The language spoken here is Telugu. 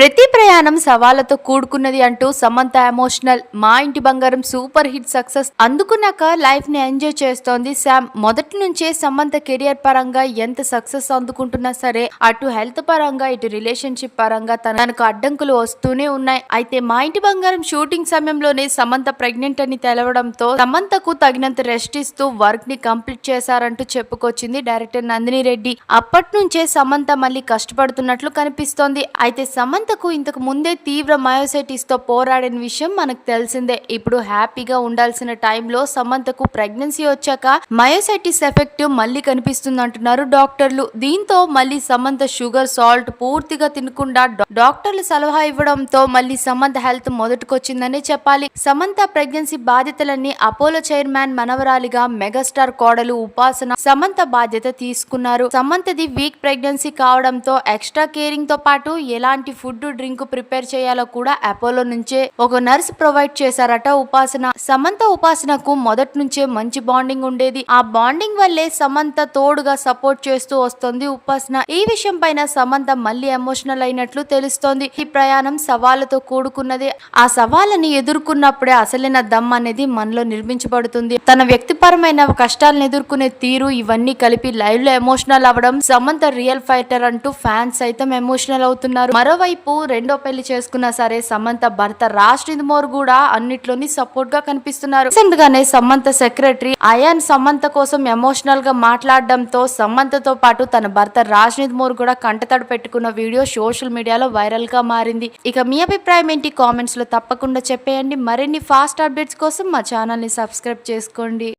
ప్రతి ప్రయాణం సవాళ్లతో కూడుకున్నది అంటూ సమంత ఎమోషనల్. మా ఇంటి బంగారం సూపర్ హిట్ సక్సెస్ అందుకున్నాక లైఫ్ ని ఎంజాయ్ చేస్తోంది శామ్. మొదటి నుంచే సమంత కెరియర్ పరంగా ఎంత సక్సెస్ అందుకుంటున్నా సరే, అటు హెల్త్ పరంగా ఇటు రిలేషన్షిప్ పరంగా తనకు అడ్డంకులు వస్తూనే ఉన్నాయి. అయితే మా ఇంటి బంగారం షూటింగ్ సమయంలోనే సమంత ప్రెగ్నెంట్ అని తెలవడంతో సమంతకు తగినంత రెస్ట్ ఇస్తూ వర్క్ ని కంప్లీట్ చేశారంటూ చెప్పుకొచ్చింది డైరెక్టర్ నందిని రెడ్డి. అప్పటి నుంచే సమంత మళ్ళీ కష్టపడుతున్నట్లు కనిపిస్తోంది. అయితే సమంతకు ఇంతకు ముందే తీవ్ర మయోసైటిస్ తో పోరాడిన విషయం మనకు తెలిసిందే. ఇప్పుడు హ్యాపీగా ఉండాల్సిన టైంలో సమంతకు ప్రెగ్నెన్సీ వచ్చాక మయోసైటిస్ ఎఫెక్ట్ మళ్ళీ కనిపిస్తుంది అంటున్నారు డాక్టర్లు. దీంతో మళ్ళీ సమంత షుగర్, సాల్ట్ పూర్తిగా తినకుండా డాక్టర్లు సలహా ఇవ్వడంతో మళ్ళీ సమంత హెల్త్ మొదటికొచ్చిందనే చెప్పాలి. సమంత ప్రెగ్నెన్సీ బాధ్యతలన్నీ అపోలో చైర్మన్ మనవరాలిగా మెగాస్టార్ కోడలు ఉపాసన సమంత బాధ్యత తీసుకున్నారు. సమంతది వీక్ ప్రెగ్నెన్సీ కావడంతో ఎక్స్ట్రా కేరింగ్ తో పాటు ఎలాంటి ఫుడ్, డ్రింక్ ప్రిపేర్ చేయాలో కూడా అపోలో నుంచే ఒక నర్స్ ప్రొవైడ్ చేశారట ఉపాసన. సమంత ఉపాసనకు మొదటి నుంచే మంచి బాండింగ్ ఉండేది. ఆ బాండింగ్ వల్లే సమంత తోడుగా సపోర్ట్ చేస్తూ వస్తుంది ఉపాసన. ఈ విషయం పైన సమంత మళ్ళీ ఎమోషనల్ అయినట్లు తెలుస్తోంది. ఈ ప్రయాణం సవాళ్లతో కూడుకున్నదే. ఆ సవాళ్ళని ఎదుర్కొన్నప్పుడే అసలైన దమ్ అనేది మనలో నిర్మించబడుతుంది. తన వ్యక్తిపరమైన కష్టాలను ఎదుర్కొనే తీరు ఇవన్నీ కలిపి లైవ్ లో ఎమోషనల్ అవ్వడం, సమంత రియల్ ఫైటర్ అంటూ ఫ్యాన్స్ సైతం ఎమోషనల్ అవుతున్నారు. మరోవైపు రెండో పెళ్లి చేసుకున్నా సరే సమంత భర్త రాజ్నిధ్ మోర్ కూడా అన్నిట్లోని సపోర్ట్ గా కనిపిస్తున్నారు. రీసెంట్ గానే సమంత సెక్రటరీ అయాన్ సమంత కోసం ఎమోషనల్ గా మాట్లాడడంతో సమంతతో పాటు తన భర్త రాజ్నిధ్ మోర్ కూడా కంటతడి పెట్టుకున్న వీడియో సోషల్ మీడియాలో వైరల్ గా మారింది. ఇక మీ అభిప్రాయం ఏంటి? కామెంట్స్ లో తప్పకుండా చెప్పేయండి. మరిన్ని ఫాస్ట్ అప్డేట్స్ కోసం మా ఛానల్ ని సబ్స్క్రైబ్ చేసుకోండి.